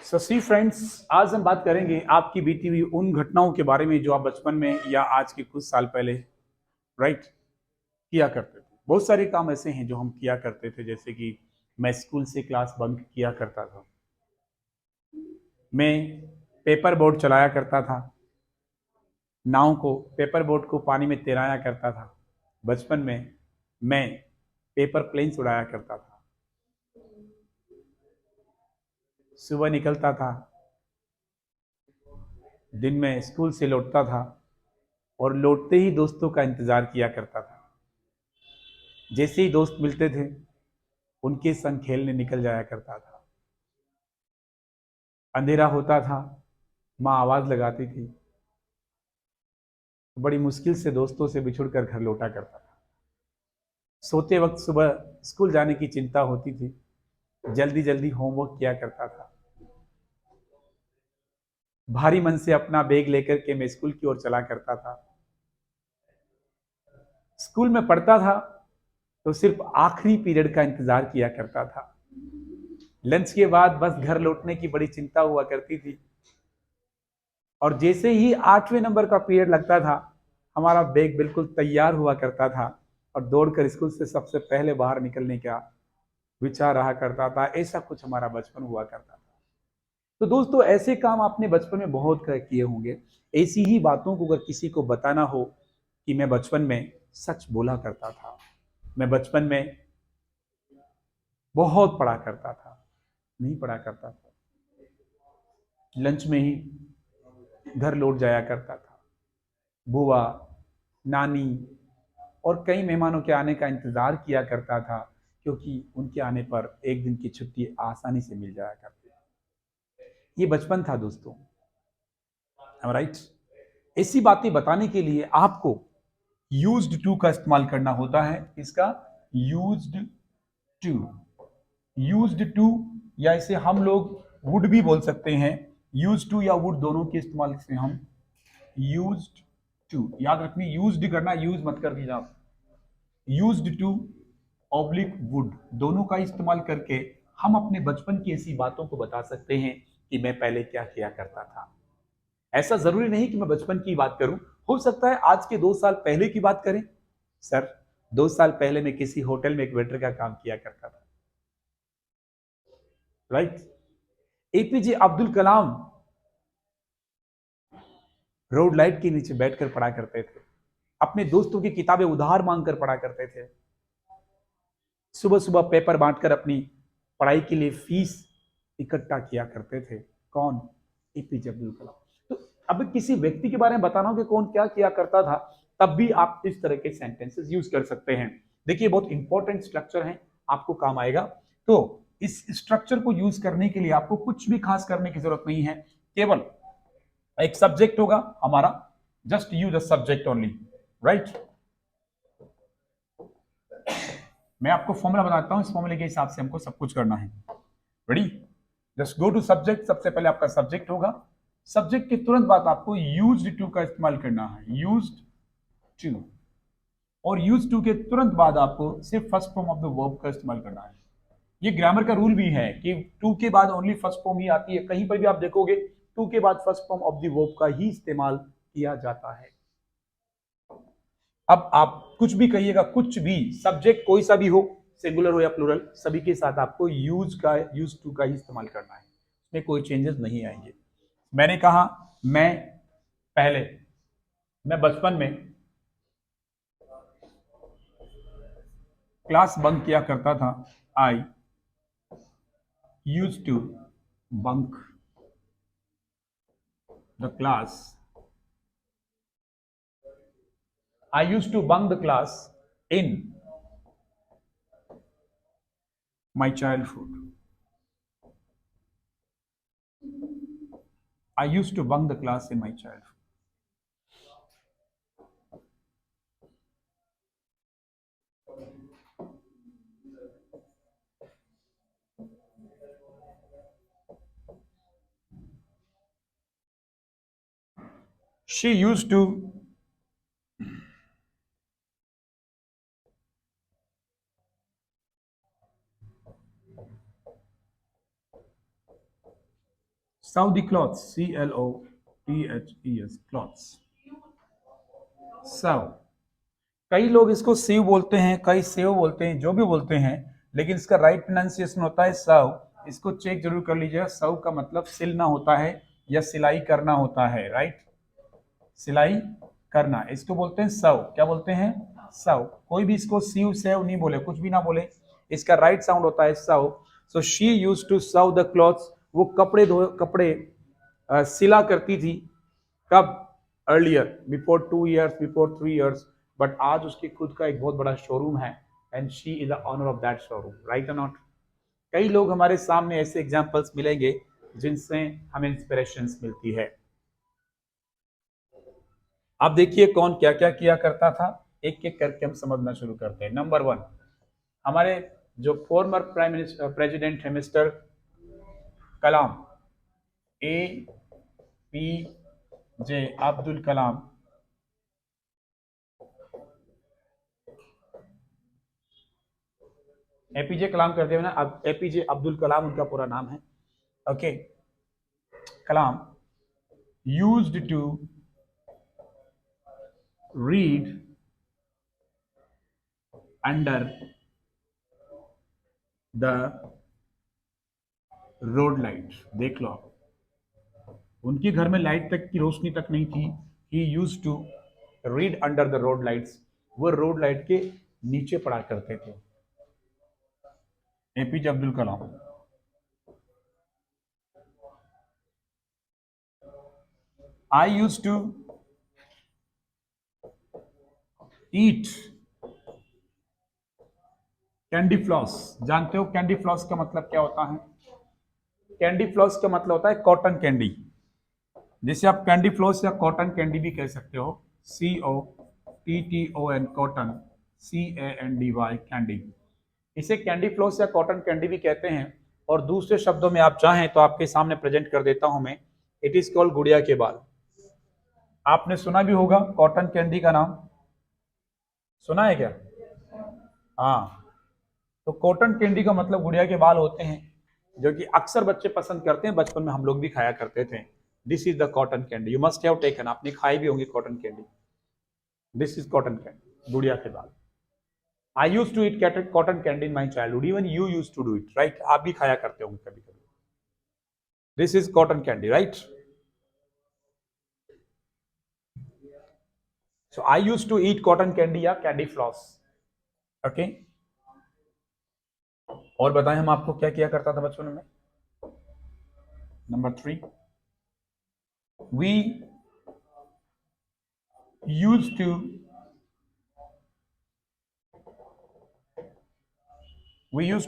सो सी friends, आज हम बात करेंगे आपकी बीती हुई उन घटनाओं के बारे में जो आप बचपन में या आज के कुछ साल पहले राइट किया करते थे। बहुत सारे काम ऐसे हैं जो हम किया करते थे, जैसे कि मैं स्कूल से क्लास बंक किया करता था। मैं पेपर बोट चलाया करता था। नाव को पेपर बोट को पानी में तैराया करता था। बचपन में मैं पेपर प्लेन्स उड़ाया करता था। सुबह निकलता था, दिन में स्कूल से लौटता था और लौटते ही दोस्तों का इंतजार किया करता था। जैसे ही दोस्त मिलते थे उनके संग खेलने निकल जाया करता था। अंधेरा होता था, माँ आवाज लगाती थी, बड़ी मुश्किल से दोस्तों से बिछुड़ कर घर लौटा करता था। सोते वक्त सुबह स्कूल जाने की चिंता होती थी, जल्दी जल्दी होमवर्क किया करता था। भारी मन से अपना बैग लेकर के मैं स्कूल की ओर चला करता था। स्कूल में पढ़ता था तो सिर्फ आखिरी पीरियड का इंतजार किया करता था। लंच के बाद बस घर लौटने की बड़ी चिंता हुआ करती थी। और जैसे ही 8वें नंबर का पीरियड लगता था, हमारा बैग बिल्कुल तैयार हुआ करता था और दौड़कर स्कूल से सबसे पहले बाहर निकलने का विचार रहा करता था। ऐसा कुछ हमारा बचपन हुआ करता था। तो दोस्तों, ऐसे काम आपने बचपन में बहुत किए होंगे। ऐसी ही बातों को अगर किसी को बताना हो कि मैं बचपन में सच बोला करता था, मैं बचपन में बहुत पढ़ा करता था, नहीं पढ़ा करता था, लंच में ही घर लौट जाया करता था, बुआ, नानी और कई मेहमानों के आने का इंतजार किया करता था, क्योंकि उनके आने पर एक दिन की छुट्टी आसानी से मिल जाया करती। ये बचपन था दोस्तों, राइट। ऐसी बातें बताने के लिए आपको यूज्ड टू का इस्तेमाल करना होता है। इसका यूज्ड टू, यूज्ड टू, या इसे हम लोग वुड भी बोल सकते हैं। यूज टू या वुड दोनों के इस्तेमाल से हम यूज्ड टू, याद रखनी यूज्ड करना, यूज मत कर दीजिए आप। यूज्ड टू ऑब्लिक वुड दोनों का इस्तेमाल करके हम अपने बचपन की ऐसी बातों को बता सकते हैं कि मैं पहले क्या किया करता था। ऐसा जरूरी नहीं कि मैं बचपन की बात करूं, हो सकता है आज के 2 साल पहले की बात करें। सर, 2 साल पहले मैं किसी होटल में एक वेटर का काम किया करता था, राइट। एपीजे अब्दुल कलाम रोड लाइट के नीचे बैठकर पढ़ा करते थे, अपने दोस्तों की किताबें उधार मांगकर पढ़ा करते थे, सुबह सुबह पेपर बांटकर अपनी पढ़ाई के लिए फीस इकट्ठा किया करते थे। कौन? एपीजे अब्दुल कलाम। तो अब किसी व्यक्ति के बारे में बताना हो कि कौन क्या किया करता था, तब भी आप इस तरह के सेंटेंसेस यूज कर सकते हैं। देखिए, बहुत इंपॉर्टेंट स्ट्रक्चर है, आपको काम आएगा। तो इस स्ट्रक्चर को यूज करने के लिए आपको कुछ भी खास करने की जरूरत नहीं है, केवल एक सब्जेक्ट होगा हमारा। Just use a subject only, right. मैं आपको फॉर्मूला बताता हूं, इस फॉर्मूले के हिसाब से हमको सब कुछ करना है। Ready? Just go to subject. सबसे पहले आपका सब्जेक्ट होगा। सब्जेक्ट के तुरंत बाद आपको यूज्ड टू का इस्तेमाल करना है, यूज्ड टू। और यूज टू के तुरंत बाद आपको सिर्फ first form of the verb का इस्तेमाल करना है। ये ग्रामर का रूल भी है कि टू के बाद ओनली फर्स्ट फॉर्म ही आती है। कहीं पर भी आप देखोगे टू के बाद first form of the verb का ही इस्तेमाल किया जाता है। अब आप कुछ भी कहिएगा, कुछ भी सब्जेक्ट कोई सा भी हो, सिंगुलर हो या प्लूरल, सभी के साथ आपको यूज टू का ही इस्तेमाल करना है। इसमें कोई चेंजेस नहीं आएंगे। मैंने कहा मैं पहले, मैं बचपन में क्लास बंक किया करता था। I use to bunk the class. I use to bunk the class in my childhood. I use to bunk the class in my childhood. She used to Sew the clothes, CLOTHES, clothes. Sew. कई लोग इसको सीव बोलते हैं, कई save बोलते हैं, जो भी बोलते हैं, लेकिन इसका राइट प्रोनाउंसिएशन होता है सव। इसको चेक जरूर कर लीजिएगा। सव का मतलब सिलना होता है या सिलाई करना होता है, राइट। सिलाई करना, इसको बोलते हैं सव। क्या बोलते हैं? सव। कोई भी इसको सीव सेव नहीं बोले, कुछ भी ना बोले, इसका राइट साउंड होता है sew. So she used to sew the clothes, वो कपड़े सिला करती थी। कब? Earlier, before 2 years, before 3 years। But आज उसकी खुद का एक बहुत बड़ा शोरूम है and she is the owner of that showroom, right और नॉट। कई लोग हमारे सामने ऐसे एग्जांपल्स मिलेंगे जिनसे हमें इंस्पिरेशंस मिलती है। अब देखिए कौन क्या क्या किया करता था, एक एक करके हम समझना शुरू करते हैं। नंबर 1, हमारे जो फॉर्मर प्राइम मिनिस्टर प्रेसिडेंट है मिस्टर कलाम, APJ अब्दुल कलाम। APJ कलाम करते हुए ना, अब APJ अब्दुल कलाम उनका पूरा नाम है। Okay, Kalam used to read under the road light. देख लो, उनके घर में लाइट तक की रोशनी तक नहीं थी। He used to read under the road lights, वो रोड लाइट के नीचे पढ़ा करते थे। APJ Abdul Kalam. I used to eat candy floss. जानते हो कैंडी फ्लॉस का मतलब क्या होता है? कैंडी फ्लॉस का मतलब होता है कॉटन कैंडी, जिसे आप कैंडी फ्लॉस या कॉटन कैंडी भी कह सकते हो। COTTON, cotton, CANDY, candy. इसे कैंडी फ्लॉस या कॉटन कैंडी भी कहते हैं। और दूसरे शब्दों में आप चाहें तो आपके सामने प्रेजेंट कर देता हूं मैं। इट इज कॉल्ड गुड़िया के बाल। आपने सुना भी होगा कॉटन कैंडी का नाम, सुना है क्या? हाँ, तो कॉटन कैंडी का मतलब गुड़िया के बाल होते हैं, जो कि अक्सर बच्चे पसंद करते हैं। बचपन में हम लोग भी खाया करते थे। This is the cotton candy, you must have taken, आपने खाई भी होंगी cotton candy. This is cotton candy, गुड़िया के बाल। I use to it cotton candy in my childhood, even you use to do it, right. आप भी खाया करते होंगे कभी कभी। This is cotton candy, right. So I use to eat cotton candy या कैंडी फ्लॉस। ओके, और बताएं हम आपको क्या किया करता था बचपन में। Number 3, we used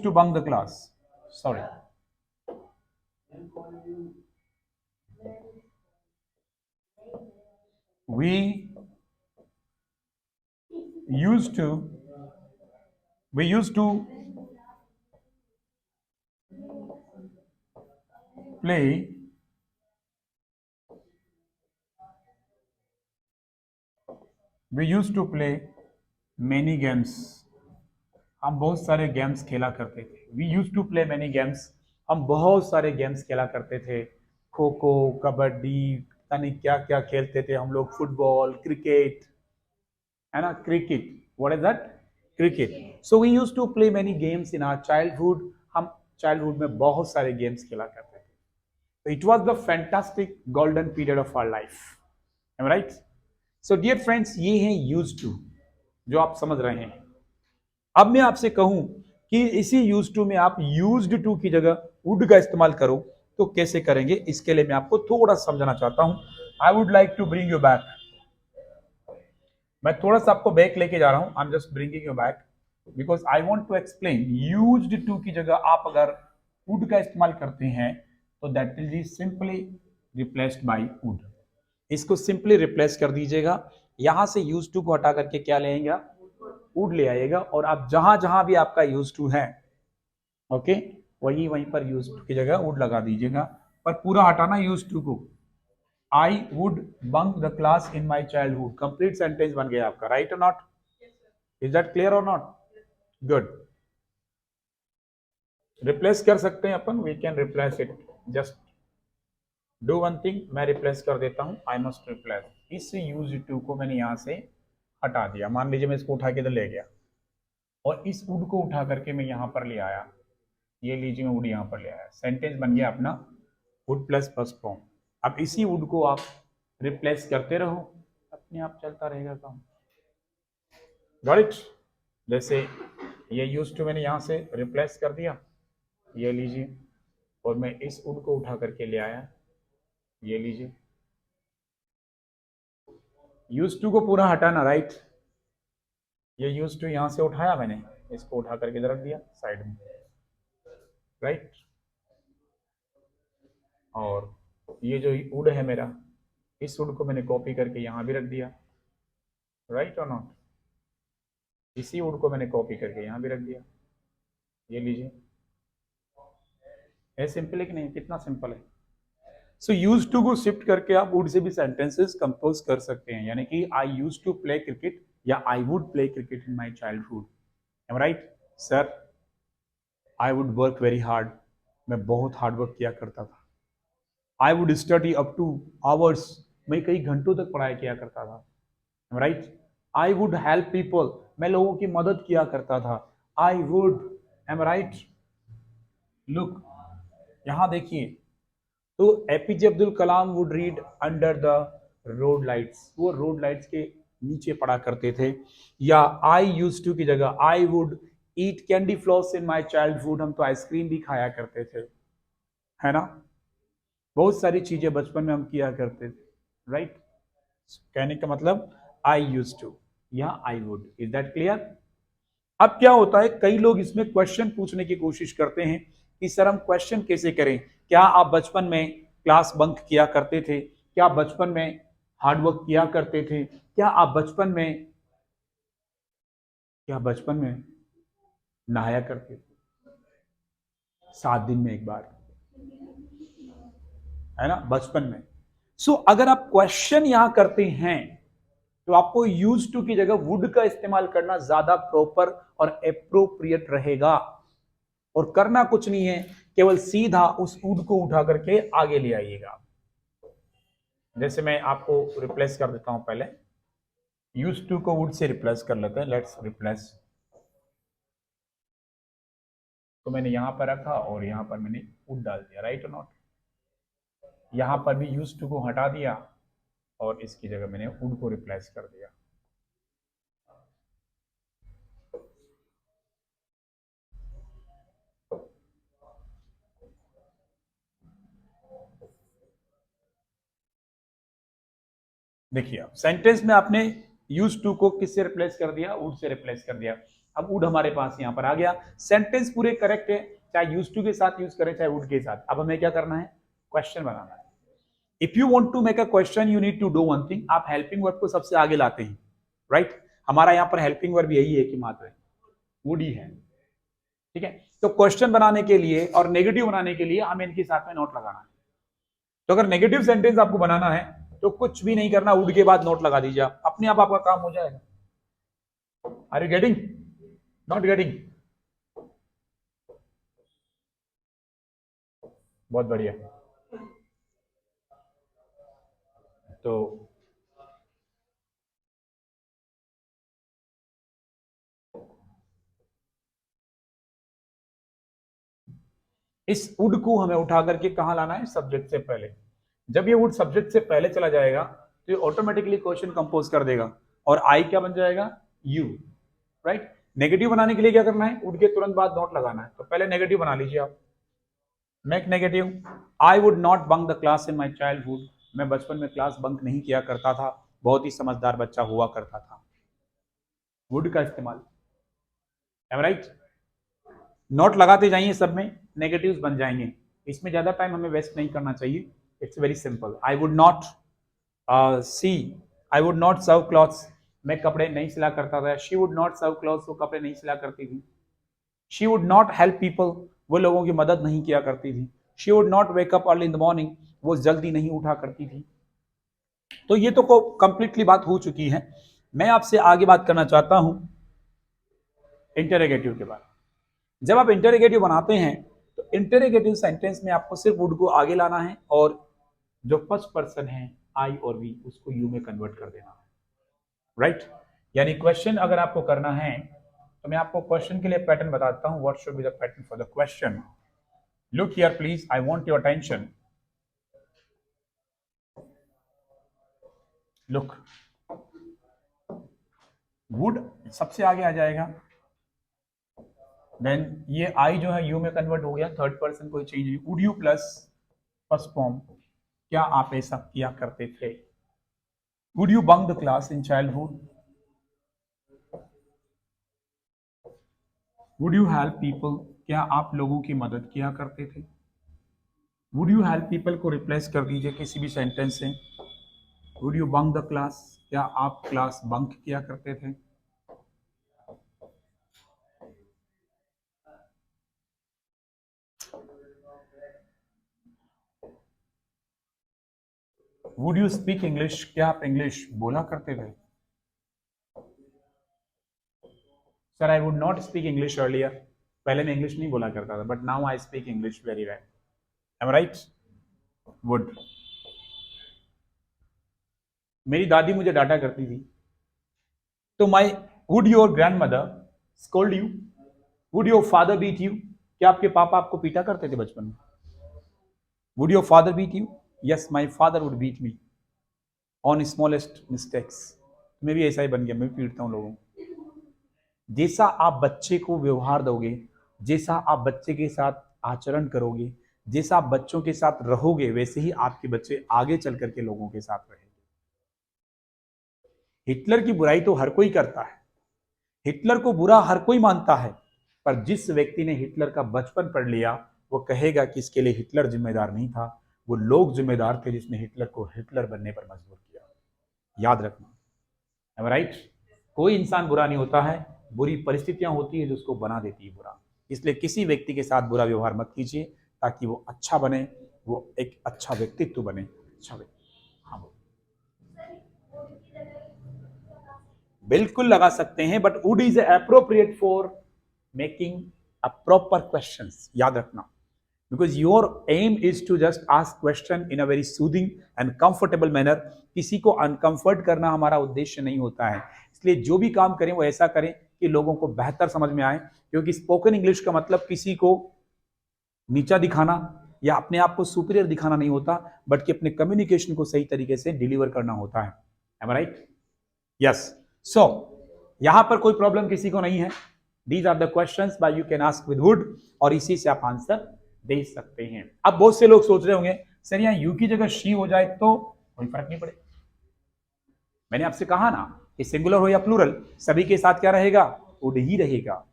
to bunk the class. Sorry. We used to play many games. हम बहुत सारे गेम्स खेला करते थे। We use to play many games, हम बहुत सारे गेम्स खेला करते थे। खो खो, कबड्डी, पता नहीं क्या क्या खेलते थे हम लोग। फुटबॉल, क्रिकेट, है ना, cricket. What is that? Cricket. So we use to play many games in our childhood. हम चाइल्डहुड में बहुत सारे गेम्स खेला करते थे। तो it was the fantastic golden period of our life, right. So dear friends, ये है यूज टू, जो आप समझ रहे हैं। अब मैं आपसे कहूं कि इसी यूज टू में आप यूज्ड टू की जगह वुड का इस्तेमाल करो, तो कैसे करेंगे, इसके लिए मैं आपको थोड़ा समझाना चाहता हूं। I would like to bring you back. मैं थोड़ा सा आपको बैक लेके जा रहा हूं। I am just bringing you back because I want to explain. Used to की जगह आप अगर वुड का इस्तेमाल करते हैं तो that will be simply replaced by would. इसको सिंपली रिप्लेस कर दीजिएगा। यहां से यूज टू को हटा करके क्या ले आएगा? वुड ले आएगा। और आप जहां जहां भी आपका यूज टू है, ओके, वहीं पर यूज टू की जगह वुड लगा दीजिएगा। पर पूरा हटाना यूज टू को। I would bunk the class in my childhood, complete sentence बन गया आपका, राइट और नॉट? इज दैट क्लियर और नॉट? गुड। रिप्लेस कर सकते हैं अपन, we can replace it just do one thing, मैं रिप्लेस कर देता हूँ, आई मस्ट रिप्लेस। इस यूज टू को मैंने यहाँ से हटा दिया। मान लीजिए मैं इसको उठा के इधर ले गया और इस वुड को उठा करके मैं यहाँ पर ले आया, ये लीजिए मैं वुड यहाँ पर ले आया, सेंटेंस बन गया अपना वुड प्लस फर्स्ट फॉर्म। अब इसी वुड को आप रिप्लेस करते रहो, अपने आप चलता रहेगा काम। Got it? जैसे ये यूज टू मैंने यहाँ से रिप्लेस कर दिया, ये लीजिए, और मैं इस वुड को उठा करके ले आया, ये लीजिए। यूज टू को पूरा हटाना, राइट? ये यूज टू यहाँ से उठाया मैंने, इसको उठा करके इधर रख दिया साइड में, राइट? और ये जो वुड है मेरा, इस वुड को मैंने कॉपी करके यहाँ भी रख दिया, राइट और नॉट? इसी वुड को मैंने कॉपी करके यहाँ भी रख दिया, ये लीजिए। है सिंपल है कि नहीं? कितना सिंपल है। सो यूज टू को शिफ्ट करके आप वुड से भी सेंटेंसेस कंपोज कर सकते हैं, यानी कि I use to play cricket या I would play cricket in my childhood. Am right sir? I would work very hard, मैं बहुत हार्ड वर्क किया करता था। I would study up to hours, मैं कई घंटों तक पढ़ाई किया करता था। Right? I would help people, मैं लोगों की मदद किया करता था। I would, am right? Look, यहां देखिए, तो APJ Abdul Kalam would read under the road lights, वो रोड लाइट्स के नीचे पढ़ा करते थे। या आई यूज टू की जगह I would eat candy floss in my childhood, हम तो आइसक्रीम भी खाया करते थे, है ना? बहुत सारी चीजें बचपन में हम किया करते थे, राइट? कहने का मतलब आई यूज टू या I would. Is that clear? अब क्या होता है, कई लोग इसमें क्वेश्चन पूछने की कोशिश करते हैं कि सर हम क्वेश्चन कैसे करें? क्या आप बचपन में क्लास बंक किया करते थे? क्या बचपन में हार्डवर्क किया करते थे? क्या आप बचपन में नहाया करते थे 7 दिन में एक बार, है ना, बचपन में? सो अगर आप क्वेश्चन यहां करते हैं तो आपको यूज टू की जगह वुड का इस्तेमाल करना ज्यादा प्रॉपर और एप्रोप्रिएट रहेगा। और करना कुछ नहीं है, केवल सीधा उस वुड को उठा करके आगे ले आइएगा। जैसे मैं आपको रिप्लेस कर देता हूं, पहले यूज टू को वुड से रिप्लेस कर लेते हैं। Let's replace. तो मैंने यहां पर रखा और यहां पर मैंने वुड डाल दिया, राइट और नॉट? यहां पर भी यूज टू को हटा दिया और इसकी जगह मैंने वुड को रिप्लेस कर दिया। देखिए आप सेंटेंस में आपने यूज टू को किससे रिप्लेस कर दिया? वुड से रिप्लेस कर दिया। अब वुड हमारे पास यहां पर आ गया, सेंटेंस पूरे करेक्ट है, चाहे यूज टू के साथ यूज करें चाहे वुड के साथ। अब हमें क्या करना है? क्वेश्चन बनाना है। If you want to make a question you need to do one thing, आप हेल्पिंग वर्ब को सबसे आगे लाते हैं, राइट? हमारा यहां पर हेल्पिंग वर्ब यही है कि मात्र वुड ही है, ठीक है? तो क्वेश्चन बनाने के लिए और नेगेटिव बनाने के लिए हमें इनके साथ में नोट लगाना है। तो अगर नेगेटिव सेंटेंस आपको बनाना है तो कुछ भी नहीं करना, वुड के बाद नोट लगा दीजिए, अपने आप आपका काम हो जाएगा। Are you getting? Not getting? बहुत बढ़िया। तो इस वुड को हमें उठा करके कहां लाना है? सब्जेक्ट से पहले। जब ये वुड सब्जेक्ट से पहले चला जाएगा तो ये ऑटोमेटिकली क्वेश्चन कंपोज कर देगा और आई क्या बन जाएगा? You, right? नेगेटिव बनाने के लिए क्या करना है? वुड के तुरंत बाद नोट लगाना है। तो पहले नेगेटिव बना लीजिए आप। Make negative. I would not bunk the class in my childhood, मैं बचपन में क्लास बंक नहीं किया करता था, बहुत ही समझदार बच्चा हुआ करता था। वुड का इस्तेमाल, एम राइट? नोट लगाते जाइए, सब में नेगेटिव्स बन जाएंगे। इसमें ज्यादा टाइम हमें वेस्ट नहीं करना चाहिए। It's very simple. I would not see, I would not serve clothes, मैं कपड़े नहीं सिला करता था। She would not serve clothes, वो कपड़े नहीं सिला करती थी। She would not help people, वो लोगों की मदद नहीं किया करती थी। She would not wake up early in the morning, वो जल्दी नहीं उठा करती थी। तो ये तो को कंप्लीटली बात हो चुकी है। मैं आपसे आगे बात करना चाहता हूं इंटरोगेटिव के बारे में। जब आप इंटरोगेटिव बनाते हैं तो इंटरोगेटिव सेंटेंस में आपको सिर्फ वुड को आगे लाना है और जो फर्स्ट पर्सन है आई और वी, उसको यू में कन्वर्ट कर देना, राइट। यानी क्वेश्चन अगर आपको करना है तो मैं आपको क्वेश्चन के लिए पैटर्न बताता हूं। What should be the pattern for the question? Look here please, I want your attention. Look, would सबसे आगे आ जाएगा, देन ये आई जो है यू में कन्वर्ट हो गया, थर्ड पर्सन कोई चेंज नहीं। Would you plus first form, क्या आप ऐसा किया करते थे? Would you bunk the class in childhood? Would you help people, क्या आप लोगों की मदद किया करते थे? वुड यू हेल्प पीपल को रिप्लेस कर दीजिए किसी भी सेंटेंस से। Would you bunk the class, क्या आप क्लास बंक किया करते थे? वुड यू स्पीक इंग्लिश, क्या आप इंग्लिश बोला करते थे? Sir I would not speak English earlier, पहले मैं इंग्लिश नहीं बोला करता था, but now I speak English very well. Am right? Would. मेरी दादी मुझे डांटा करती थी, तो my would your grandmother scold you? Would your father beat you, क्या आपके पापा आपको पीटा करते थे बचपन में? Would your father beat you? Yes, my father would beat me on smallest mistakes. मैं भी ऐसा ही बन गया, मैं भी पीटता हूँ लोगों को। जैसा आप बच्चे को व्यवहार दोगे, जैसा आप बच्चे के साथ आचरण करोगे, जैसा आप बच्चों के साथ रहोगे, वैसे ही आपके बच्चे आगे चल करके लोगों के साथ रहेंगे। हिटलर की बुराई तो हर कोई करता है, हिटलर को बुरा हर कोई मानता है, पर जिस व्यक्ति ने हिटलर का बचपन पढ़ लिया वो कहेगा कि इसके लिए हिटलर जिम्मेदार नहीं था, वो लोग जिम्मेदार थे जिसने हिटलर को हिटलर बनने पर मजबूर किया। याद रखना, राइट? कोई इंसान बुरा नहीं होता है, बुरी परिस्थितियां होती है जो उसको बना देती है बुरा। इसलिए किसी व्यक्ति के साथ बुरा व्यवहार मत कीजिए ताकि वो अच्छा बने, वो एक अच्छा व्यक्तित्व बने। अच्छा व्यक्ति, हाँ बिल्कुल लगा सकते हैं, but would is appropriate for making a proper questions. याद रखना, because your aim is to just ask question in a very soothing and comfortable manner. किसी को अनकंफर्ट करना हमारा उद्देश्य नहीं होता है, इसलिए जो भी काम करें वो ऐसा करें कि लोगों को बेहतर समझ में आए। क्योंकि स्पोकन इंग्लिश का मतलब किसी को नीचा दिखाना या अपने आप को सुपीरियर दिखाना नहीं होता, बल्कि अपने कम्युनिकेशन को सही तरीके से डिलीवर करना होता है। Am I right? Yes. So यहां पर कोई प्रॉब्लम किसी को नहीं है। These are the questions by you can ask with would, और इसी से आप आंसर दे सकते हैं। अब बहुत से लोग सोच रहे होंगे सर यहां यू की जगह शी हो जाए तो कोई फर्क नहीं पड़ेगा। मैंने आपसे कहा ना कि सिंगुलर हो या प्लूरल, सभी के साथ क्या रहेगा? वुड ही रहेगा,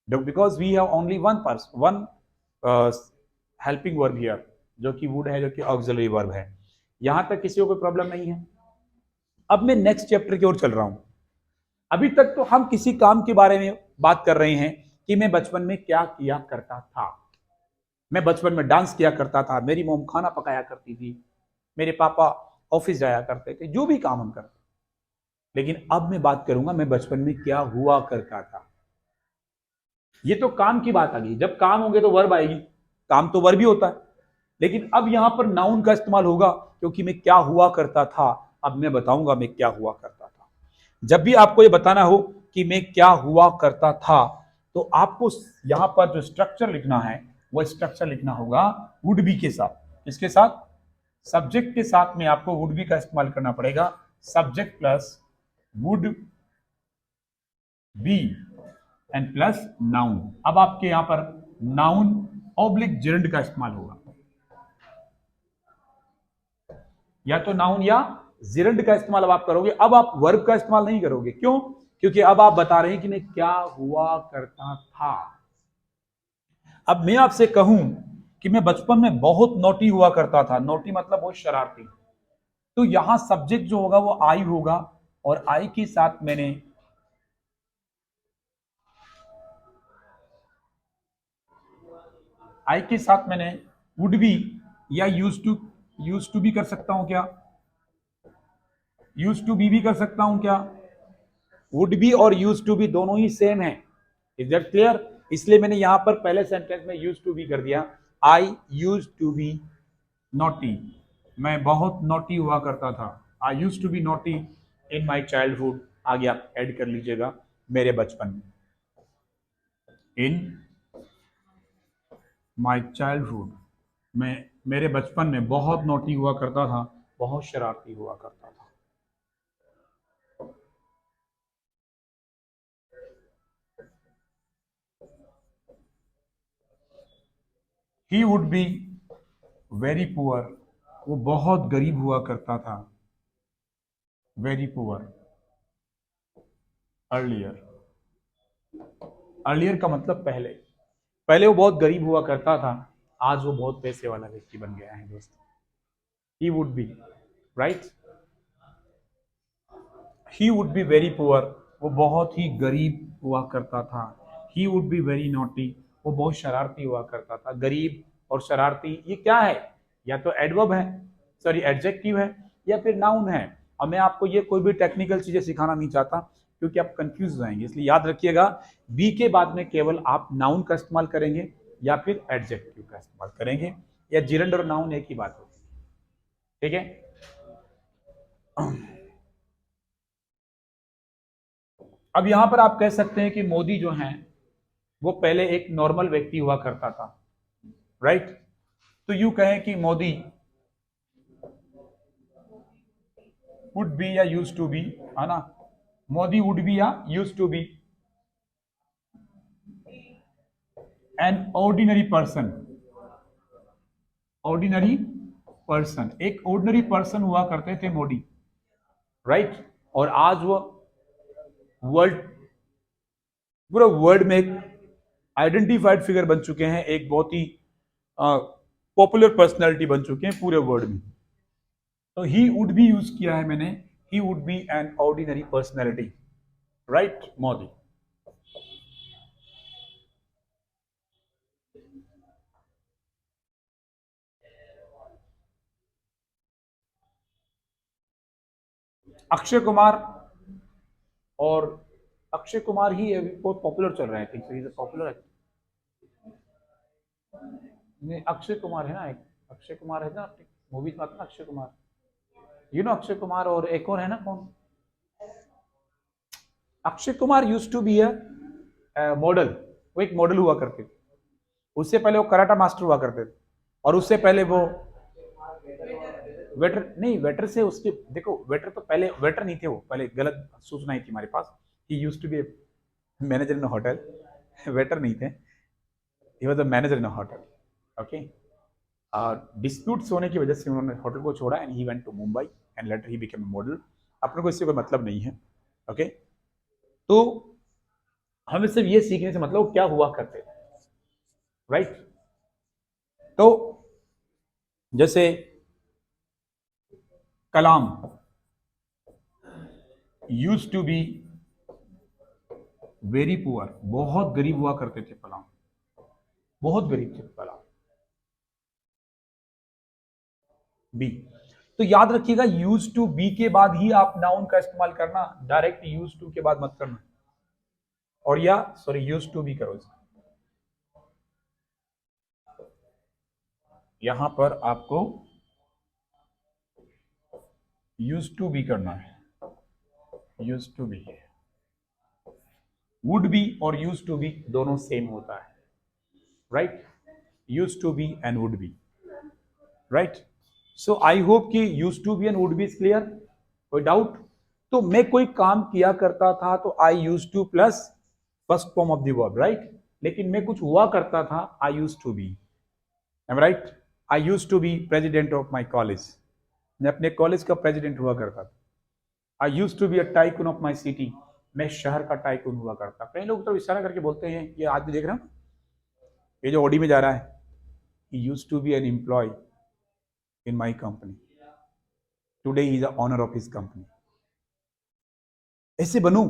because we have only one helping verb here, जो कि वुड है, जो कि ऑक्सिलरी वर्ब है। यहां तक किसी को कोई प्रॉब्लम नहीं है। अब मैं नेक्स्ट चैप्टर की ओर चल रहा हूं। अभी तक तो हम किसी काम के बारे में बात कर रहे हैं कि मैं बचपन में क्या किया करता था। मैं बचपन में डांस किया करता था, मेरी मॉम खाना पकाया करती थी, मेरे पापा ऑफिस जाया करते थे, जो भी काम हम करते। लेकिन अब मैं बात करूंगा मैं बचपन में क्या हुआ करता था। ये तो काम की बात आ गई, जब काम होंगे तो वर्ब आएगी, काम तो वर्ब भी होता है। लेकिन अब यहां पर नाउन का इस्तेमाल होगा, क्योंकि मैं क्या हुआ करता था, अब मैं बताऊंगा मैं क्या हुआ करता था। जब भी आपको ये बताना हो कि मैं क्या हुआ करता था, तो आपको यहां पर जो स्ट्रक्चर लिखना है वो स्ट्रक्चर लिखना होगा वुड बी के साथ। किसके साथ? सब्जेक्ट के साथ में आपको वुड बी का इस्तेमाल करना पड़ेगा। Subject plus would be and plus noun. अब आपके यहां पर नाउन ऑब्लिक जेरंड का इस्तेमाल होगा, या तो नाउन या जेरंड का इस्तेमाल अब आप करोगे। अब आप वर्ब का इस्तेमाल नहीं करोगे। क्यों? क्योंकि अब आप बता रहे हैं कि मैं क्या हुआ करता था। अब मैं आपसे कहूं कि मैं बचपन में बहुत नोटी हुआ करता था, नोटी मतलब बहुत शरारती, तो यहां सब्जेक्ट जो होगा वो आई होगा, और आई के साथ मैंने वुड बी या यूज टू भी कर सकता हूं क्या? यूज टू भी कर सकता हूं क्या? वुड बी और यूज टू बी दोनों ही सेम है। Is that clear? इसलिए मैंने यहां पर पहले सेंटेंस में यूज टू बी कर दिया। I use to be naughty, मैं बहुत नॉटी हुआ करता था। I use to be naughty in my childhood. आगे आप ऐड कर लीजिएगा, मेरे बचपन में। इन माई चाइल्डहुड, मैं मेरे बचपन में बहुत नॉटी हुआ करता था, बहुत शरारती हुआ करता था। He would be very poor, वो बहुत गरीब हुआ करता था। Very poor earlier. अर्लियर का मतलब पहले। पहले वो बहुत गरीब हुआ करता था, आज वो बहुत पैसे वाला व्यक्ति बन गया है दोस्त। He would be, right. He would be very poor, वो बहुत ही गरीब हुआ करता था। He would be very naughty, वो बहुत शरारती हुआ करता था। गरीब और शरारती ये क्या है? या तो एडवर्ब है, सॉरी एडजेक्टिव है, या फिर नाउन है। और मैं आपको ये कोई भी टेक्निकल चीजें सिखाना नहीं चाहता, क्योंकि आप कंफ्यूज हो जाएंगे। इसलिए याद रखिएगा, बी के बाद में केवल आप नाउन का इस्तेमाल करेंगे या फिर एडजेक्टिव का इस्तेमाल करेंगे, या जिरंड और नाउन एक ही बात होगी। ठीक है। अब यहां पर आप कह सकते हैं कि मोदी जो हैं वो पहले एक नॉर्मल व्यक्ति हुआ करता था, राइट। तो यूं कहें कि मोदी वुड बी या यूज टू बी, है ना। मोदी वुड बी या used to be an ordinary person. Ordinary person, एक ऑर्डिनरी पर्सन हुआ करते थे मोदी, राइट। और आज वो वर्ल्ड, पूरा वर्ल्ड में एक आइडेंटिफाइड फिगर बन चुके हैं, एक बहुत ही पॉपुलर पर्सनैलिटी बन चुके हैं पूरे वर्ल्ड में। तो ही वुड बी यूज किया है मैंने, he would be an ordinary personality, right Modi. Akshay Kumar, और अक्षय कुमार ही अभी बहुत पॉपुलर चल रहे हैं, थिंक सो पॉपुलर है। नहीं, अक्षय कुमार है ना, एक अक्षय कुमार है ना, मूवीज में आता ना अक्षय कुमार, यू नो अक्षय कुमार। और एक और है ना, कौन? Akshay Kumar used to be a model, वो एक मॉडल हुआ करते थे। उससे पहले वो कराटा मास्टर हुआ करते थे, और उससे पहले वो वेटर, नहीं वेटर से उसके, देखो वेटर तो पहले वेटर नहीं थे, वो पहले गलत सूचना ही थी हमारे पास। He use to be manager in hotel, waiter नहीं थे, he was a manager in hotel, okay. Disputes होने की वजह से उन्होंने होटल को छोड़ा and he went to Mumbai and later he became a model. अपने को इससे कोई मतलब नहीं है, ओके। तो हमें सिर्फ ये सीखने से मतलब क्या हुआ करते, राइट। तो जैसे Kalam use to be very poor, बहुत गरीब हुआ करते थे कलाम, बहुत गरीब थे कलाम। बी। तो याद रखिएगा, यूज टू बी के बाद ही आप नाउन का इस्तेमाल करना, डायरेक्ट यूज टू के बाद मत करना, और या सॉरी यूज टू बी करो इसका। यहां पर आपको यूज टू बी करना है, use to be. Would be और यूज टू बी दोनों सेम होता है, right. Use to be and would be, right. So I hope कि use to be and would be is clear, कोई doubt? तो मैं कोई काम किया करता था तो I use to plus first form of the verb, right. लेकिन मैं कुछ हुआ करता था, I use to be, am right. I use to be president of my college, मैं अपने कॉलेज का प्रेसिडेंट हुआ करता था। I use to be a tycoon of my city, मैं शहर का टाइकून हुआ करता। कई लोग तो इशारा करके बोलते हैं, ये आज भी देख रहे हो, ये जो ऑडी में जा रहा है, he used to be an employee in my company, today he is the owner of his company। ऐसे बनो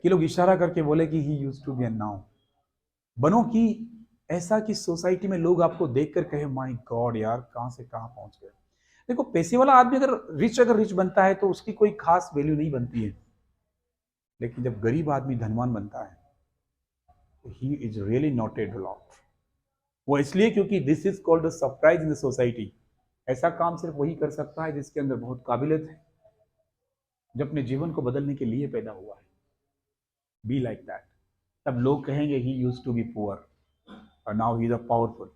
कि लोग इशारा करके बोले कि he used to be a now, बनो कि ऐसा कि सोसाइटी में लोग आपको देखकर कहे माय गॉड यार, कहां से कहां पहुंच गए। देखो, पैसे वाला आदमी अगर रिच बनता है तो उसकी कोई खास वैल्यू नहीं बनती है, लेकिन जब गरीब आदमी धनवान बनता है तो he is really not a lot. वो इसलिए क्योंकि this is called the surprise in the society. ऐसा काम सिर्फ वही कर सकता है जिसके अंदर बहुत काबिलियत है, जो अपने जीवन को बदलने के लिए पैदा हुआ है। बी लाइक दैट, तब लोग कहेंगे he used to be poor और now he is a powerful.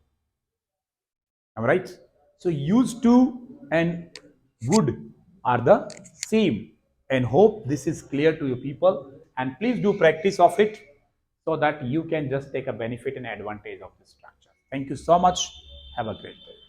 Right? So used to and would are the same, and hope this is clear to you people, and please do practice of it so that you can just take a benefit and advantage of this structure. Thank you so much. Have a great day.